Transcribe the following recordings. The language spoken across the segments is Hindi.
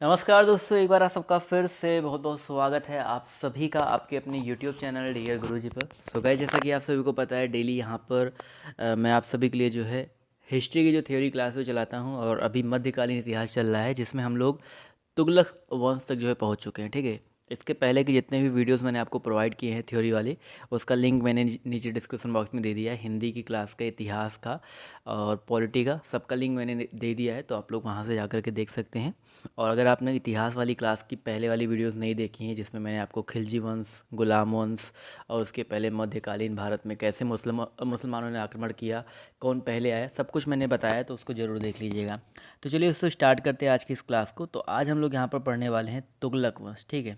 नमस्कार दोस्तों, एक बार आप सबका फिर से बहुत बहुत स्वागत है आप सभी का आपके अपने YouTube चैनल डियर गुरुजी पर। सो गाइस, जैसा कि आप सभी को पता है, डेली यहाँ पर मैं आप सभी के लिए जो है हिस्ट्री की जो थ्योरी क्लास वो चलाता हूँ। और अभी मध्यकालीन इतिहास चल रहा है जिसमें हम लोग तुगलक वंश तक जो है पहुँच चुके हैं। ठीक है, इसके पहले के जितने भी वीडियोस मैंने आपको प्रोवाइड किए हैं थ्योरी वाले, उसका लिंक मैंने नीचे डिस्क्रिप्शन बॉक्स में दे दिया है। हिंदी की क्लास का, इतिहास का और पॉलिटी का, सबका लिंक मैंने दे दिया है, तो आप लोग वहाँ से जा कर के देख सकते हैं। और अगर आपने इतिहास वाली क्लास की पहले वाली वीडियोस नहीं देखी हैं, जिसमें मैंने आपको खिलजी वंश, गुलाम वंश और उसके पहले मध्यकालीन भारत में कैसे मुसलमानों ने आक्रमण किया, कौन पहले आया, सब कुछ मैंने बताया, तो उसको ज़रूर देख लीजिएगा। तो चलिए उसको स्टार्ट करते हैं आज की इस क्लास को। तो आज हम लोग यहाँ पर पढ़ने वाले हैं तुगलक वंश। ठीक है,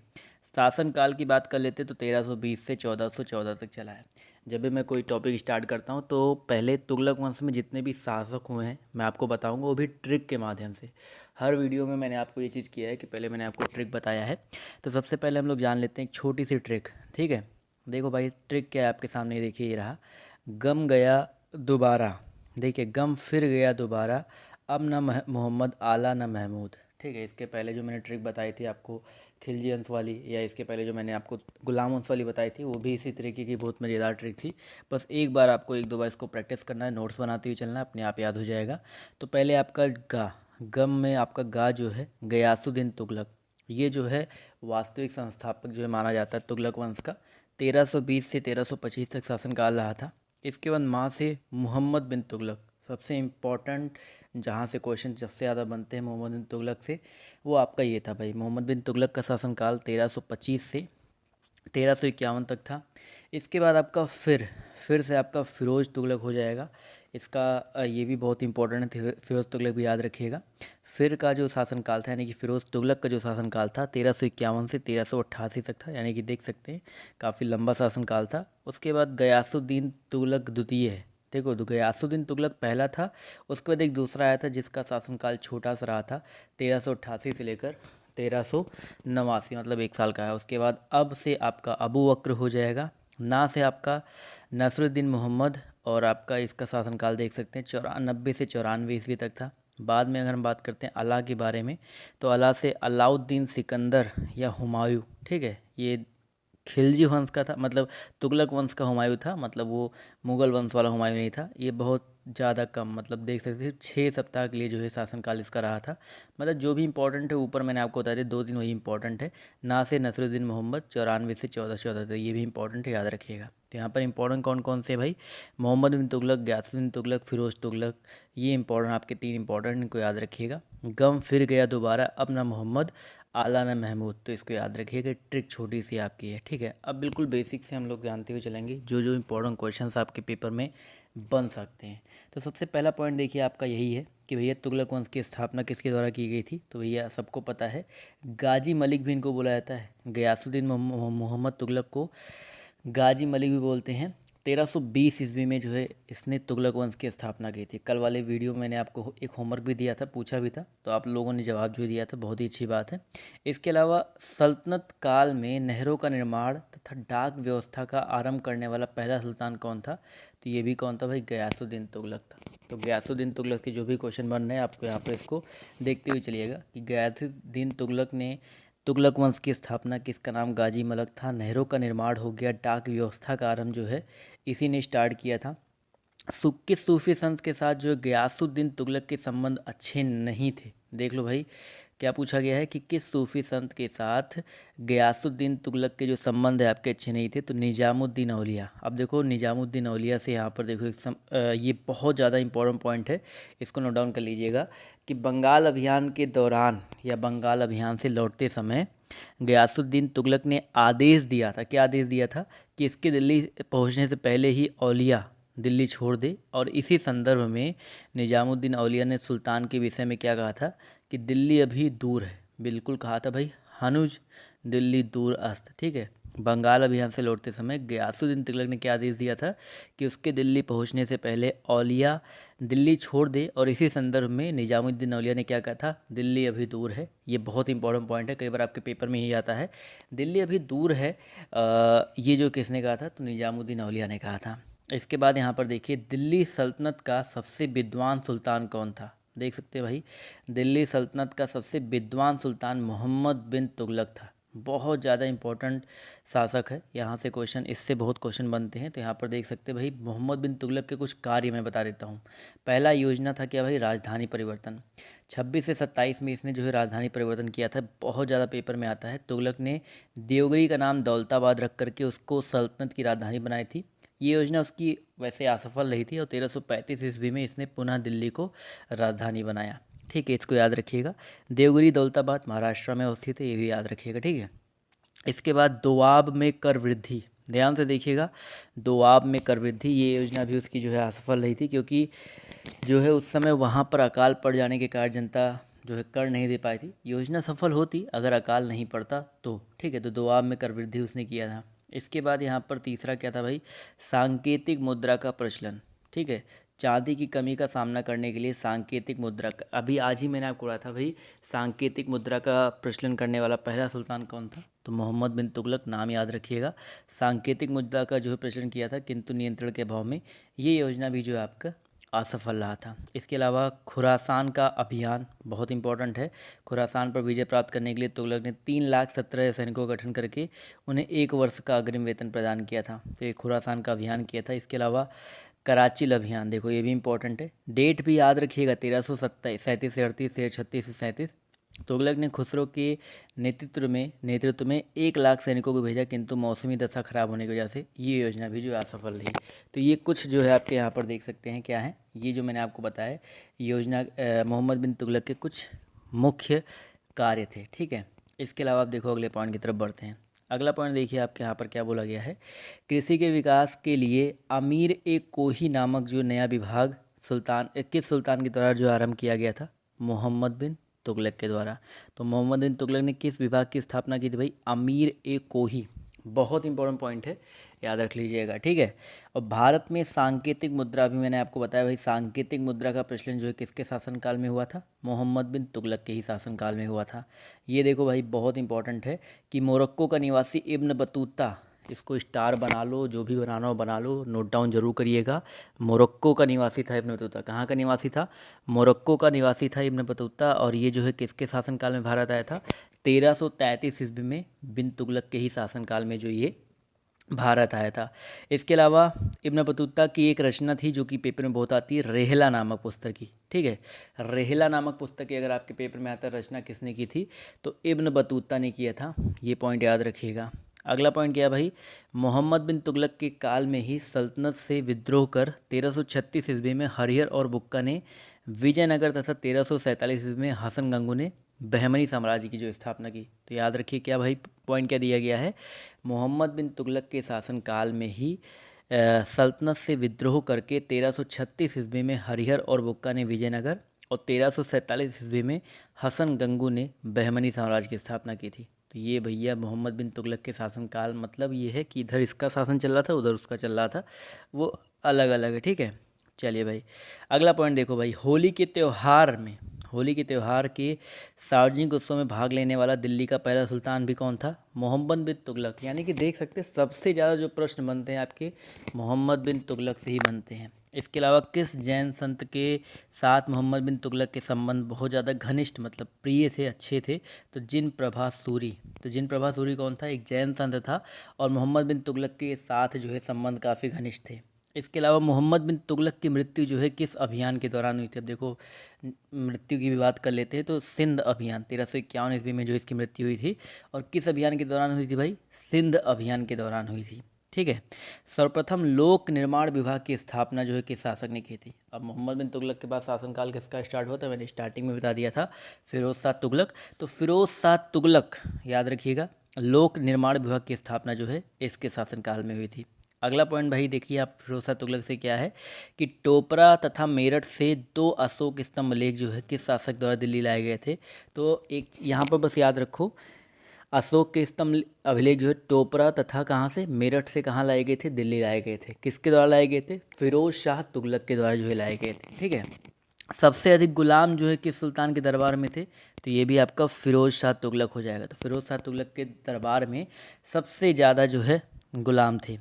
शासन काल की बात कर लेते तो 1320 से 1414 तक चला है। जब भी मैं कोई टॉपिक स्टार्ट करता हूँ तो पहले तुगलक वंश में जितने भी शासक हुए हैं मैं आपको बताऊंगा, वो भी ट्रिक के माध्यम से। हर वीडियो में मैंने आपको ये चीज़ किया है कि पहले मैंने आपको ट्रिक बताया है। तो सबसे पहले हम लोग जान लेते हैं एक छोटी सी ट्रिक। ठीक है, देखो भाई ट्रिक क्या है आपके सामने, ये देखिए, ये रहा। गम गया दोबारा, देखिए गम फिर गया दोबारा, अब न मोहम्मद आला न महमूद। ठीक है, इसके पहले जो मैंने ट्रिक बताई थी आपको खिलजी वंश वाली, या इसके पहले जो मैंने आपको गुलाम वंश वाली बताई थी, वो भी इसी तरीके की बहुत मज़ेदार ट्रिक थी। बस एक बार आपको एक दो बार इसको प्रैक्टिस करना है, नोट्स बनाते हुए चलना है, अपने आप याद हो जाएगा। तो पहले आपका गा, गम में आपका गा जो है गयासुद्दीन तुगलक, ये जो है वास्तविक संस्थापक जो है माना जाता है तुगलक वंश का। 1320 से 1325 तक शासनकाल रहा था। इसके बाद माँ से मोहम्मद बिन तुगलक, सबसे इम्पॉर्टेंट जहाँ से क्वेश्चन सबसे ज़्यादा बनते हैं मोहम्मद बिन तुगलक से, वो आपका ये था भाई। मोहम्मद बिन तुगलक का शासनकाल 1325 से 1351 तक था। इसके बाद आपका फिर से आपका फ़िरोज़ तुगलक हो जाएगा। इसका ये भी बहुत इंपॉर्टेंट है, फ़िरोज़ तुगलक भी याद रखिएगा। फिर का जो शासनकाल था, यानी कि फ़िरोज़ तुगलक का जो शासनकाल था 1351 से 1388 तक था, यानी कि देख सकते हैं काफ़ी लंबा शासनकाल था। उसके बाद गयासुद्दीन तुगलक द्वितीय है। देखो, गयासुद्दीन तुगलक पहला था, उसके बाद एक दूसरा आया था जिसका शासनकाल छोटा सा रहा था, 1388 से लेकर 1389, मतलब 1 साल का है। उसके बाद अब से आपका अबू बकर हो जाएगा, ना से आपका नसरुद्दीन मोहम्मद, और आपका इसका शासनकाल देख सकते हैं 94 से 94 ईस्वी तक था। बाद में अगर हम बात करते हैं अला के बारे में, तो अला से अलाउद्दीन सिकंदर या हुमायूं। ठीक है, ये खिलजी वंश का था, मतलब तुगलक वंश का हुमायूं था, मतलब वो मुगल वंश वाला हुमायूं नहीं था। ये बहुत ज़्यादा कम, मतलब देख सकते हैं 6 सप्ताह के लिए जो है शासनकाल इसका रहा था। मतलब जो भी इंपॉर्टेंट है ऊपर मैंने आपको बताया था, 2 दिन वही इंपॉर्टेंट है। ना से नसरुद्दीन मोहम्मद 94 से 1414 तक, ये भी इंपॉर्टेंट है, याद रखिएगा। तो यहाँ पर इंपॉर्टेंट कौन कौन से भाई, मोहम्मद बिन तुगलक, गयासुद्दीन तुगलक, फिरोज तुगलक, ये इंपॉर्टेंट आपके 3 इंपॉर्टेंट, इनको याद रखिएगा। गम फिर गया दोबारा, अब ना मोहम्मद आला न महमूद, तो इसको याद रखिएगा। ट्रिक छोटी सी आपकी है। ठीक है, अब बिल्कुल बेसिक से हम लोग जानते हुए चलेंगे जो जो इंपॉर्टेंट क्वेश्चंस आपके पेपर में बन सकते हैं। तो सबसे पहला पॉइंट देखिए आपका यही है कि भैया तुगलक वंश की स्थापना किसके द्वारा की गई थी। तो भैया सबको पता है, गाजी मलिक भी इनको बोला जाता है। गयासुद्दीन मोहम्मद तुगलक को गाजी मलिक भी बोलते हैं। 1320 ईस्वी में जो है इसने तुगलक वंश की स्थापना की थी। कल वाले वीडियो में मैंने आपको एक होमवर्क भी दिया था, पूछा भी था, तो आप लोगों ने जवाब जो दिया था, बहुत ही अच्छी बात है। इसके अलावा सल्तनत काल में नहरों का निर्माण तथा डाक व्यवस्था का आरंभ करने वाला पहला सुल्तान कौन था। तो ये भी कौन था भाई, गयासुद्दीन तुगलक था। तो गयासुद्दीन तुगलक के जो भी क्वेश्चन बन रहे हैं आपको यहाँ पर इसको देखते हुए चलिएगा कि गयासुद्दीन तुगलक ने तुगलक वंश की स्थापना, किसका नाम गाजी मलक था, नहरों का निर्माण हो गया, डाक व्यवस्था का आरंभ जो है इसी ने स्टार्ट किया था। किस सूफी संत के साथ जो है गयासुद्दीन तुगलक के संबंध अच्छे नहीं थे। देख लो भाई, क्या पूछा गया है कि किस सूफी संत के साथ गयासुद्दीन तुगलक के जो संबंध है आपके अच्छे नहीं थे। तो निजामुद्दीन औलिया। अब देखो निजामुद्दीन औलिया से यहाँ पर देखो ये बहुत ज़्यादा इंपॉर्टेंट पॉइंट है, इसको नोट डाउन कर लीजिएगा कि बंगाल अभियान के दौरान या बंगाल अभियान से लौटते समय गयासुद्दीन तुगलक ने आदेश दिया था। क्या आदेश दिया था कि इसके दिल्ली पहुंचने से पहले ही औलिया दिल्ली छोड़ दे। और इसी संदर्भ में निजामुद्दीन औलिया ने सुल्तान के विषय में क्या कहा था कि दिल्ली अभी दूर है। बिल्कुल कहा था भाई, हनुज दिल्ली दूर अस्त। ठीक है, बंगाल अभियान से लौटते समय गयासुद्दीन तुगलक ने क्या आदेश दिया था कि उसके दिल्ली पहुंचने से पहले औलिया दिल्ली छोड़ दे। और इसी संदर्भ में निजामुद्दीन औलिया ने क्या कहा था, दिल्ली अभी दूर है। ये बहुत इंपॉर्टेंट पॉइंट है, कई बार आपके पेपर में ही आता है, दिल्ली अभी दूर है। ये जो किसने कहा था, तो निजामुद्दीन औलिया ने कहा था। इसके बाद यहाँ पर देखिए, दिल्ली सल्तनत का सबसे विद्वान सुल्तान कौन था। देख सकते हैं भाई, दिल्ली सल्तनत का सबसे विद्वान सुल्तान मोहम्मद बिन तुगलक था। बहुत ज़्यादा इंपॉर्टेंट शासक है, यहाँ से क्वेश्चन, इससे बहुत क्वेश्चन बनते हैं। तो यहाँ पर देख सकते हैं भाई, मोहम्मद बिन तुगलक के कुछ कार्य मैं बता देता हूँ। पहला योजना था क्या भाई, राजधानी परिवर्तन। 26 से 27 में इसने जो है राजधानी परिवर्तन किया था। बहुत ज़्यादा पेपर में आता है। तुगलक ने देवगिरी का नाम दौलताबाद रख करके उसको सल्तनत की राजधानी बनाई थी। ये योजना उसकी वैसे असफल रही थी और 1335 ईस्वी में इसने पुनः दिल्ली को राजधानी बनाया। ठीक है, इसको याद रखिएगा। देवगिरी दौलताबाद महाराष्ट्र में स्थित है, ये भी याद रखिएगा। ठीक है, इसके बाद दोआब में कर वृद्धि, ध्यान से देखिएगा, दोआब में कर वृद्धि, ये योजना भी उसकी जो है असफल रही थी, क्योंकि जो है उस समय वहाँ पर अकाल पड़ जाने के कारण जनता जो है कर नहीं दे पाई थी। योजना सफल होती अगर अकाल नहीं पड़ता तो। ठीक है, तो दोआब में कर वृद्धि उसने किया था। इसके बाद यहाँ पर तीसरा क्या था भाई, सांकेतिक मुद्रा का प्रचलन। ठीक है, चांदी की कमी का सामना करने के लिए सांकेतिक मुद्रा का, अभी आज ही मैंने आपको बोला था भाई, सांकेतिक मुद्रा का प्रचलन करने वाला पहला सुल्तान कौन था, तो मोहम्मद बिन तुगलक, नाम याद रखिएगा। सांकेतिक मुद्रा का जो है प्रचलन किया था, किंतु नियंत्रण के अभाव में ये योजना भी जो है आपका असफल रहा था। इसके अलावा खुरासान का अभियान बहुत इंपॉर्टेंट है। खुरासान पर विजय प्राप्त करने के लिए तुगलक ने 3,17,000 सैनिकों का गठन करके उन्हें 1 वर्ष का अग्रिम वेतन प्रदान किया था। तो ये खुरासान का अभियान किया था। इसके अलावा कराचिल अभियान, देखो ये भी इंपॉर्टेंट है, डेट भी याद रखिएगा, 1337 से 38, 1336 से 37। तुगलक ने खुसरो के नेतृत्व में 1 लाख सैनिकों को भेजा, किंतु मौसमी दशा खराब होने की वजह से ये योजना भी जो है असफल रही। तो ये कुछ जो है आपके यहाँ पर देख सकते हैं क्या है, ये जो मैंने आपको बताया योजना मोहम्मद बिन तुगलक के कुछ मुख्य कार्य थे। ठीक है, इसके अलावा आप देखो अगले पॉइंट की तरफ बढ़ते हैं। अगला पॉइंट देखिए आपके यहाँ पर क्या बोला गया है, कृषि के विकास के लिए अमीर ए कोही नामक जो नया विभाग किस सुल्तान के द्वारा जो आरंभ किया गया था, मोहम्मद बिन तुगलक के द्वारा। तो मोहम्मद बिन तुगलक ने किस विभाग की स्थापना की थी भाई, अमीर ए कोही। बहुत इंपॉर्टेंट पॉइंट है, याद रख लीजिएगा। ठीक है, और भारत में सांकेतिक मुद्रा भी मैंने आपको बताया भाई, सांकेतिक मुद्रा का प्रचलन जो है किसके शासनकाल में हुआ था, मोहम्मद बिन तुगलक के ही शासनकाल में हुआ था। ये देखो भाई, बहुत इंपॉर्टेंट है कि मोरक्को का निवासी इब्न बतूता, इसको स्टार बना लो, जो भी बनाना हो बना लो, नोट डाउन जरूर करिएगा। मोरक्को का निवासी था इब्न बतूता। कहाँ का निवासी था, मोरक्को का निवासी था इब्न बतूता। और ये जो है किसके शासनकाल में भारत आया था, 1333 ईस्वी में बिन तुगलक के ही शासनकाल में जो ये भारत आया था। इसके अलावा इब्न बतूता की एक रचना थी जो कि पेपर में बहुत आती है, रेहला नामक पुस्तक की। ठीक है, रेहला नामक पुस्तक की अगर आपके पेपर में आता है, रचना किसने की थी, तो इब्न बतूता ने किया था। ये पॉइंट याद रखिएगा। अगला पॉइंट क्या भाई, मोहम्मद बिन तुगलक के काल में ही सल्तनत से विद्रोह कर 1336 ईस्वी में हरिहर और बुक्का ने विजयनगर तथा 1347 ईस्वी में हसन गंगू ने बहमनी साम्राज्य की जो स्थापना की। तो याद रखिए क्या भाई, पॉइंट क्या दिया गया है, मोहम्मद बिन तुगलक के शासनकाल में ही सल्तनत से विद्रोह करके 1336 ईस्वी में हरिहर और बुक्का ने विजयनगर और 1347 ईस्वी में हसन गंगू ने बहमनी साम्राज्य की स्थापना की थी। तो ये भैया मोहम्मद बिन तुगलक के शासनकाल, मतलब ये है कि इधर इसका शासन चल रहा था, उधर उसका चल रहा था, वो अलग अलग है। ठीक है, चलिए भाई अगला पॉइंट देखो भाई, होली के त्यौहार के सार्वजनिक उत्सव में भाग लेने वाला दिल्ली का पहला सुल्तान भी कौन था, मोहम्मद बिन तुगलक। यानी कि देख सकते हैं सबसे ज़्यादा जो प्रश्न बनते हैं आपके मोहम्मद बिन तुगलक से ही बनते हैं। इसके अलावा किस जैन संत के साथ मोहम्मद बिन तुगलक के संबंध बहुत ज़्यादा घनिष्ठ, मतलब प्रिय थे, अच्छे थे, तो जिन प्रभा सूरी। तो जिन प्रभा सूरी कौन था, एक जैन संत था और मोहम्मद बिन तुगलक के साथ जो है संबंध काफ़ी घनिष्ठ थे। इसके अलावा मोहम्मद बिन तुगलक की मृत्यु जो है किस अभियान के दौरान हुई थी। अब देखो मृत्यु की भी बात कर लेते हैं, तो सिंध अभियान 1351 ईस्वी में जो इसकी मृत्यु हुई थी, और किस अभियान के दौरान हुई थी भाई, सिंध अभियान के दौरान हुई थी। ठीक है, सर्वप्रथम लोक निर्माण विभाग की स्थापना जो है किस शासक ने की थी। अब मोहम्मद बिन तुगलक के बाद शासनकाल किसका स्टार्ट हुआ था, मैंने स्टार्टिंग में बता दिया था, फिरोज शाह तुगलक। तो फिरोज शाह तुगलक, याद रखिएगा, लोक निर्माण विभाग की स्थापना जो है इसके शासनकाल में हुई थी। अगला पॉइंट भाई देखिए आप, फिरोज शाह तुगलक से क्या है कि टोपरा तथा मेरठ से 2 अशोक स्तंभ लेख जो है किस शासक द्वारा दिल्ली लाए गए थे। तो एक यहाँ पर बस याद रखो, अशोक के स्तंभ अभिलेख जो है टोपरा तथा कहाँ से, मेरठ से कहाँ लाए गए थे, दिल्ली लाए गए थे। किसके द्वारा लाए गए थे, फिरोज शाह तुगलक के द्वारा जो है लाए गए थे। ठीक है, सबसे अधिक गुलाम जो है किस सुल्तान के दरबार में थे, तो ये भी आपका फिरोज शाह तुगलक हो जाएगा। तो फिरोज शाह तुगलक के दरबार में सबसे ज़्यादा जो है गुलाम थे।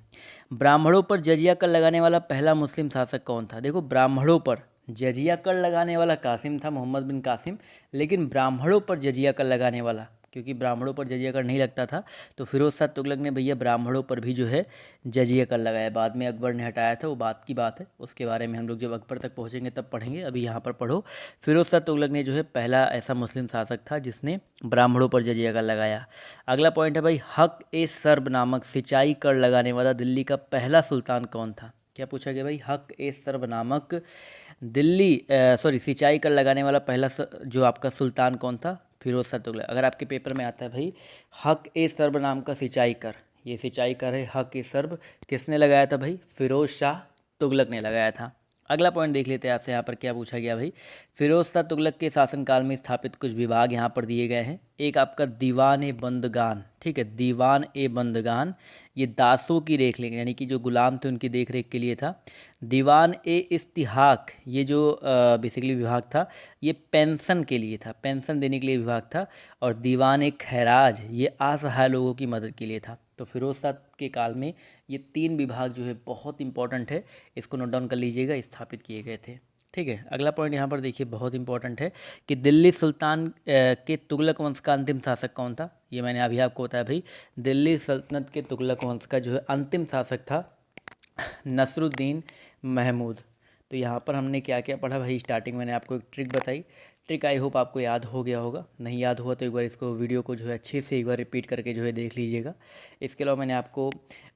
ब्राह्मणों पर जजिया कर लगाने वाला पहला मुस्लिम शासक कौन था। देखो ब्राह्मणों पर जजिया कर लगाने वाला कासिम था, मोहम्मद बिन कासिम, लेकिन ब्राह्मणों पर जजिया कर लगाने वाला, क्योंकि ब्राह्मणों पर जजिया कर नहीं लगता था, तो फिरोज शाह तुगलक ने भैया ब्राह्मणों पर भी जो है जजिया कर लगाया। बाद में अकबर ने हटाया था, वो बात की बात है, उसके बारे में हम लोग जब अकबर तक पहुँचेंगे तब पढ़ेंगे। अभी यहाँ पर पढ़ो, फिरोज शाह तुगलक ने जो है पहला ऐसा मुस्लिम शासक था जिसने ब्राह्मणों पर जजिया कर लगाया। अगला पॉइंट है भाई, हक ए सर्ब नामक सिंचाई कर लगाने वाला दिल्ली का पहला सुल्तान कौन था। क्या पूछा गया भाई, हक ए सर्ब नामक सिंचाई कर लगाने वाला पहला जो आपका सुल्तान कौन था, फिरोज शाह तुगलक। अगर आपके पेपर में आता है भाई हक ए सर्ब नाम का सिंचाई कर, ये सिंचाई कर है हक ए सर्ब, किसने लगाया था भाई, फिरोज शाह तुगलक ने लगाया था। अगला पॉइंट देख लेते हैं आपसे, यहाँ पर क्या पूछा गया भाई, फिरोज शाह तुगलक के शासनकाल में स्थापित कुछ विभाग यहाँ पर दिए गए हैं। एक आपका दीवान ए बंदगान, ठीक है, दीवान ए बंदगान, ये दासों की रेख लेख यानी कि जो गुलाम थे उनकी देख रेख के लिए था। दीवान ए इस्तिहाक, ये जो बेसिकली विभाग था ये पेंशन के लिए था, पेंशन देने के लिए विभाग था। और दीवान ए खैराज, ये असहाय लोगों की मदद के लिए था। तो फिरोज शाह के काल में ये 3 विभाग जो है बहुत इंपॉर्टेंट है, इसको नोट डाउन कर लीजिएगा, स्थापित किए गए थे। ठीक है, अगला पॉइंट यहाँ पर देखिए बहुत इंपॉर्टेंट है कि दिल्ली सुल्तान के तुगलक वंश का अंतिम शासक कौन था। ये मैंने अभी आपको बताया भाई, दिल्ली सल्तनत के तुगलक वंश का जो है अंतिम शासक था नसरुद्दीन महमूद। तो यहाँ पर हमने क्या क्या पढ़ा भाई, स्टार्टिंग मैंने आपको एक ट्रिक बताई, ट्रिक आई होप आपको याद हो गया होगा, नहीं याद हुआ तो एक बार इसको वीडियो को जो है अच्छे से एक बार रिपीट करके जो है देख लीजिएगा। इसके अलावा मैंने आपको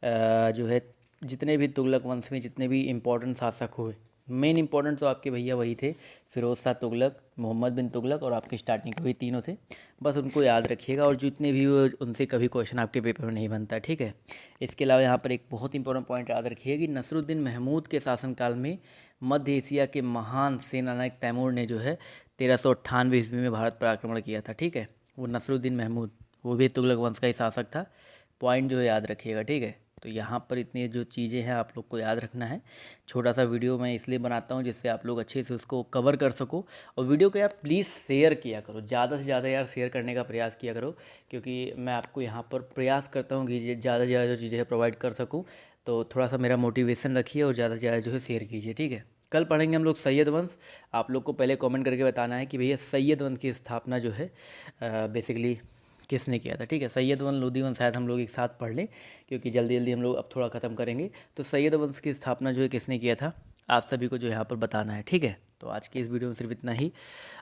जो है जितने भी तुगलक वंश में जितने भी इम्पोर्टेंट शासक हुए, मेन इंपॉर्टेंट तो आपके भैया वही थे, फिरोज शाह तुगलक, मोहम्मद बिन तुगलक और आपके स्टार्टिंग के वही तीनों थे, बस उनको याद रखिएगा। और जितने भी उनसे कभी क्वेश्चन आपके पेपर में नहीं बनता, ठीक है। इसके अलावा यहाँ पर एक बहुत इंपॉर्टेंट पॉइंट याद रखिएगा कि नसरुद्दीन महमूद के शासनकाल में मध्य एशिया के महान सेनानायक तैमूर ने जो है 1398 ईस्वी में भारत पर आक्रमण किया था, ठीक है। वो नसरुद्दीन महमूद, वो भी तुगलक वंश का ही शासक था। पॉइंट जो है याद रखिएगा, ठीक है। तो यहाँ पर इतनी जो चीज़ें हैं आप लोग को याद रखना है। छोटा सा वीडियो मैं इसलिए बनाता हूँ जिससे आप लोग अच्छे से उसको कवर कर सको। और वीडियो को यार प्लीज़ शेयर किया करो, ज़्यादा से ज़्यादा यार शेयर करने का प्रयास किया करो, क्योंकि मैं आपको यहाँ पर प्रयास करता हूँ कि ज़्यादा से ज़्यादा जो चीज़ें प्रोवाइड कर सकूँ। तो थोड़ा सा मेरा मोटिवेशन रखिए और ज़्यादा से ज़्यादा जो है शेयर कीजिए, ठीक है। कल पढ़ेंगे हम लोग सैयद वंश। आप लोग को पहले कमेंट करके बताना है कि भैया सैयद वंश की स्थापना जो है बेसिकली किसने किया था, ठीक है। सैयद वंश लोधी वंश शायद हम लोग एक साथ पढ़ लें, क्योंकि जल्दी जल्दी हम लोग अब थोड़ा ख़त्म करेंगे। तो सैयद वंश की स्थापना जो है किसने किया था, आप सभी को जो यहाँ पर बताना है, ठीक है। तो आज की इस वीडियो में सिर्फ इतना ही।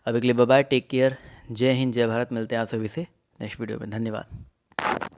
अभी के लिए बाय बाय, टेक केयर, जय हिंद जय भारत। मिलते हैं आप सभी से नेक्स्ट वीडियो में, धन्यवाद।